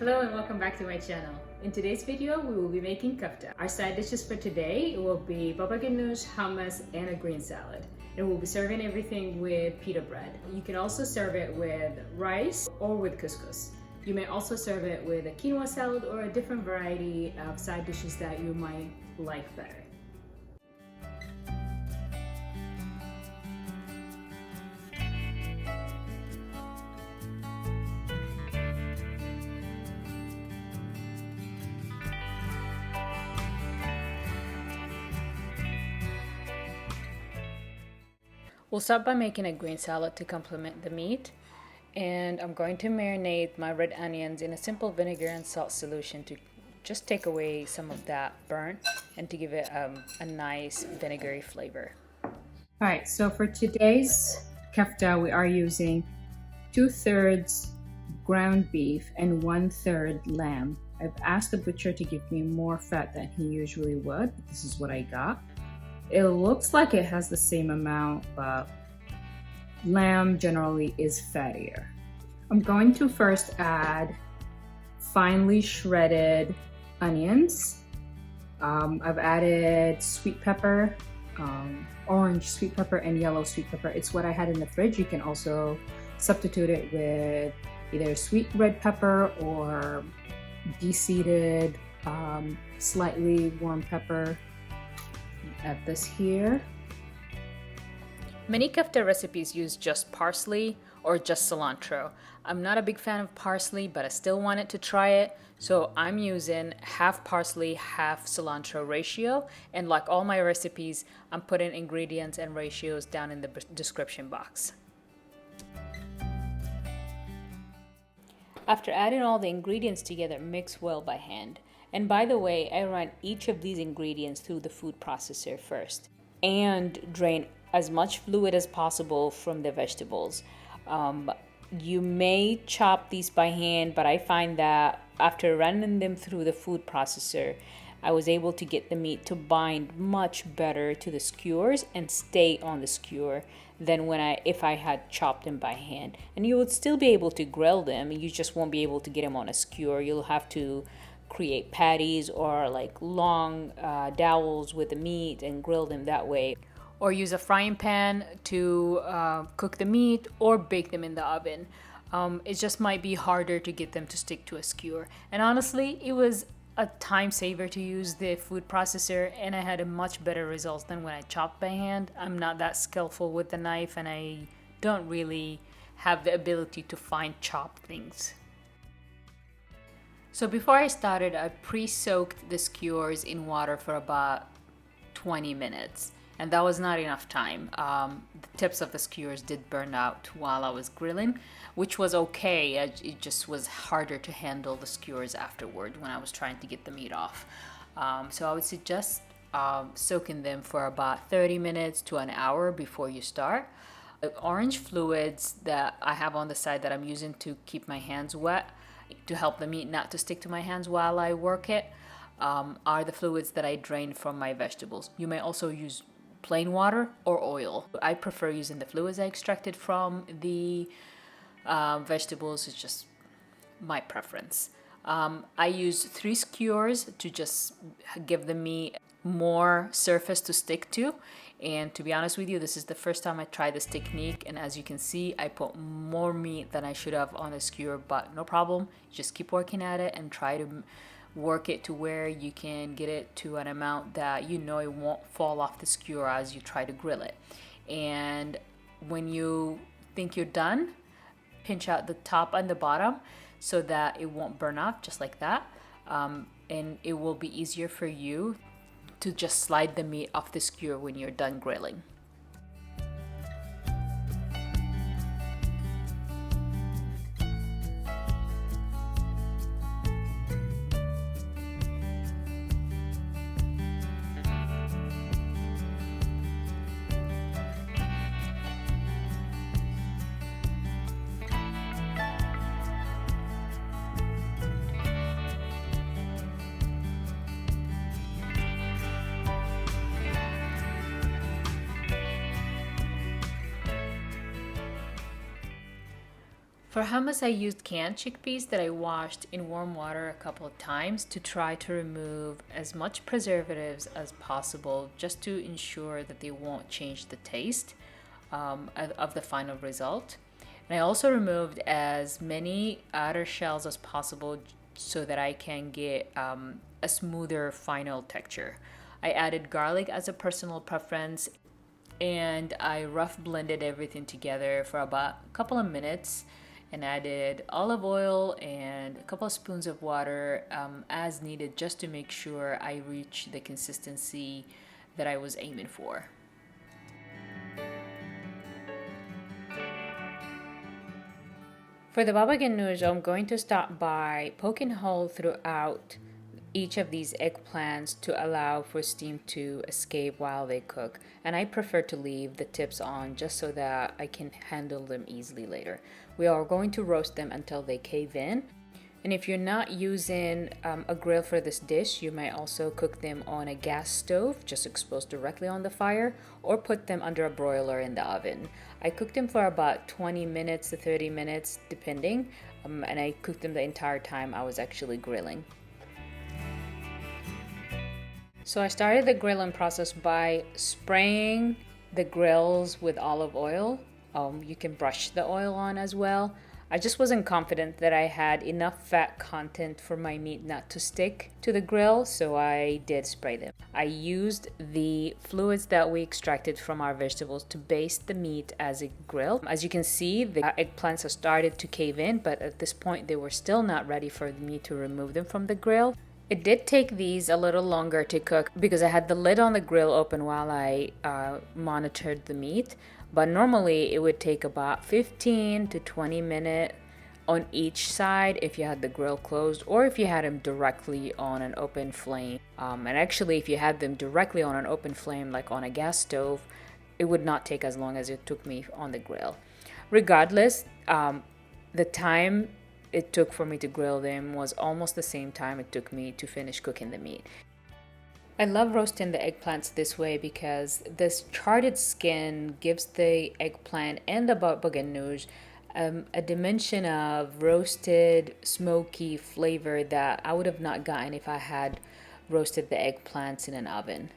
Hello and welcome back to my channel. In today's video, we will be making kafta. Our side dishes for today will be baba ganoush, hummus, and a green salad. And we'll be serving everything with pita bread. You can also serve it with rice or with couscous. You may also serve it with a quinoa salad or a different variety of side dishes that you might like better. We'll start by making a green salad to complement the meat, and I'm going to marinate my red onions in a simple vinegar and salt solution to just take away some of that burn and to give it a nice vinegary flavor. Alright, so for today's kafta we are using 2/3 ground beef and 1/3 lamb. I've asked the butcher to give me more fat than he usually would, but this is what I got. It looks like it has the same amount, but lamb generally is fattier. I'm going to first add finely shredded onions. I've added sweet pepper, orange sweet pepper and yellow sweet pepper. It's what I had in the fridge. You can also substitute it with either sweet red pepper or de-seeded, slightly warm pepper. Add this here. Many kafta recipes use just parsley or just cilantro. I'm not a big fan of parsley, but I still wanted to try it, so I'm using half parsley, half cilantro ratio, and like all my recipes, I'm putting ingredients and ratios down in the description box. After adding all the ingredients together, mix well by hand. And by the way, I run each of these ingredients through the food processor first and drain as much fluid as possible from the vegetables. You may chop these by hand, but I find that after running them through the food processor, I was able to get the meat to bind much better to the skewers and stay on the skewer than if I had chopped them by hand. And you would still be able to grill them, you just won't be able to get them on a skewer. You'll have to create patties or like long dowels with the meat and grill them that way, or use a frying pan to cook the meat or bake them in the oven. It just might be harder to get them to stick to a skewer, and honestly it was a time saver to use the food processor, and I had a much better results than when I chopped by hand. I'm not that skillful with the knife, and I don't really have the ability to fine chop things. So before I started, I pre-soaked the skewers in water for about 20 minutes, and that was not enough time. The tips of the skewers did burn out while I was grilling, which was okay. It just was harder to handle the skewers afterward when I was trying to get the meat off. So I would suggest soaking them for about 30 minutes to an hour before you start. The orange fluids that I have on the side that I'm using to keep my hands wet, to help the meat not to stick to my hands while I work it, are the fluids that I drain from my vegetables. You may also use plain water or oil. I prefer using the fluids I extracted from the vegetables. It's just my preference. I use 3 skewers to just give the meat more surface to stick to. And to be honest with you, this is the first time I tried this technique, and as you can see, I put more meat than I should have on a skewer, but no problem. Just keep working at it and try to work it to where you can get it to an amount that you know it won't fall off the skewer as you try to grill it. And when you think you're done, pinch out the top and the bottom so that it won't burn off, just like that. And it will be easier for you to just slide the meat off the skewer when you're done grilling. For hummus, I used canned chickpeas that I washed in warm water a couple of times to try to remove as much preservatives as possible, just to ensure that they won't change the taste of the final result. And I also removed as many outer shells as possible so that I can get a smoother final texture. I added garlic as a personal preference, and I rough blended everything together for about a couple of minutes and added olive oil and a couple of spoons of water as needed, just to make sure I reach the consistency that I was aiming for. For the baba ganoush, I'm going to start by poking a hole throughout each of these eggplants to allow for steam to escape while they cook. And I prefer to leave the tips on just so that I can handle them easily later. We are going to roast them until they cave in. And if you're not using a grill for this dish, you might also cook them on a gas stove, just exposed directly on the fire, or put them under a broiler in the oven. I cooked them for about 20 minutes to 30 minutes, depending, and I cooked them the entire time I was actually grilling. So I started the grilling process by spraying the grills with olive oil. You can brush the oil on as well. I just wasn't confident that I had enough fat content for my meat not to stick to the grill, so I did spray them. I used the fluids that we extracted from our vegetables to baste the meat as it grilled. As you can see, the eggplants have started to cave in, but at this point they were still not ready for me to remove them from the grill. It did take these a little longer to cook because I had the lid on the grill open while I monitored the meat. But normally it would take about 15 to 20 minutes on each side if you had the grill closed, or if you had them directly on an open flame. And actually, if you had them directly on an open flame, like on a gas stove, it would not take as long as it took me on the grill. Regardless, the time it took for me to grill them was almost the same time it took me to finish cooking the meat. I love roasting the eggplants this way because this charred skin gives the eggplant and the baba ganoush a dimension of roasted, smoky flavor that I would have not gotten if I had roasted the eggplants in an oven.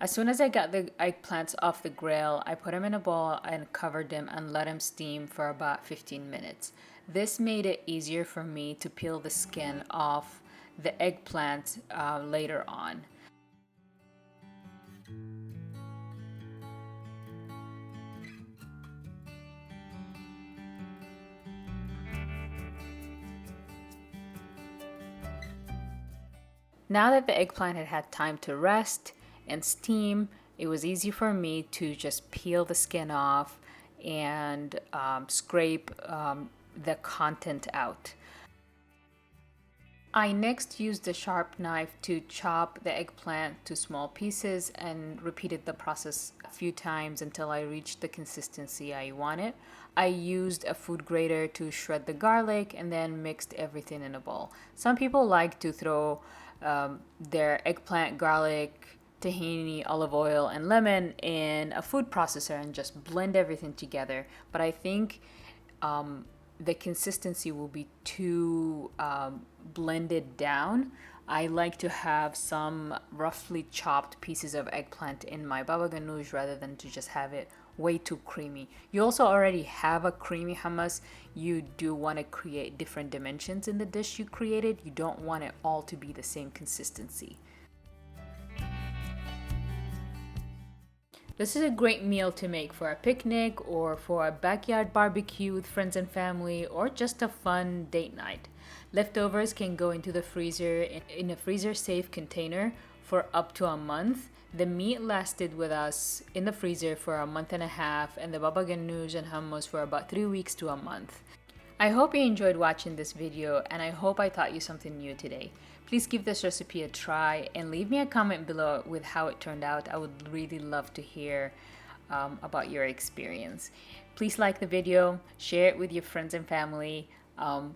As soon as I got the eggplants off the grill, I put them in a bowl and covered them and let them steam for about 15 minutes. This made it easier for me to peel the skin off the eggplant later on. Now that the eggplant had had time to rest and steam, it was easy for me to just peel the skin off and scrape the content out. I next used a sharp knife to chop the eggplant to small pieces and repeated the process a few times until I reached the consistency I wanted. I used a food grater to shred the garlic and then mixed everything in a bowl. Some people like to throw their eggplant, garlic, tahini, olive oil, and lemon in a food processor and just blend everything together. But I think the consistency will be too blended down. I like to have some roughly chopped pieces of eggplant in my baba ganoush rather than to just have it way too creamy. You also already have a creamy hummus. You do want to create different dimensions in the dish you created. You don't want it all to be the same consistency. This is a great meal to make for a picnic or for a backyard barbecue with friends and family, or just a fun date night. Leftovers can go into the freezer in a freezer safe container for up to a month. The meat lasted with us in the freezer for a month and a half, and the baba ganoush and hummus for about 3 weeks to a month. I hope you enjoyed watching this video, and I hope I taught you something new today. Please give this recipe a try and leave me a comment below with how it turned out. I would really love to hear about your experience. Please like the video, share it with your friends and family,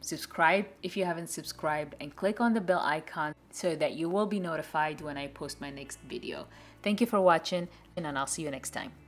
subscribe if you haven't subscribed, and click on the bell icon so that you will be notified when I post my next video. Thank you for watching, and I'll see you next time.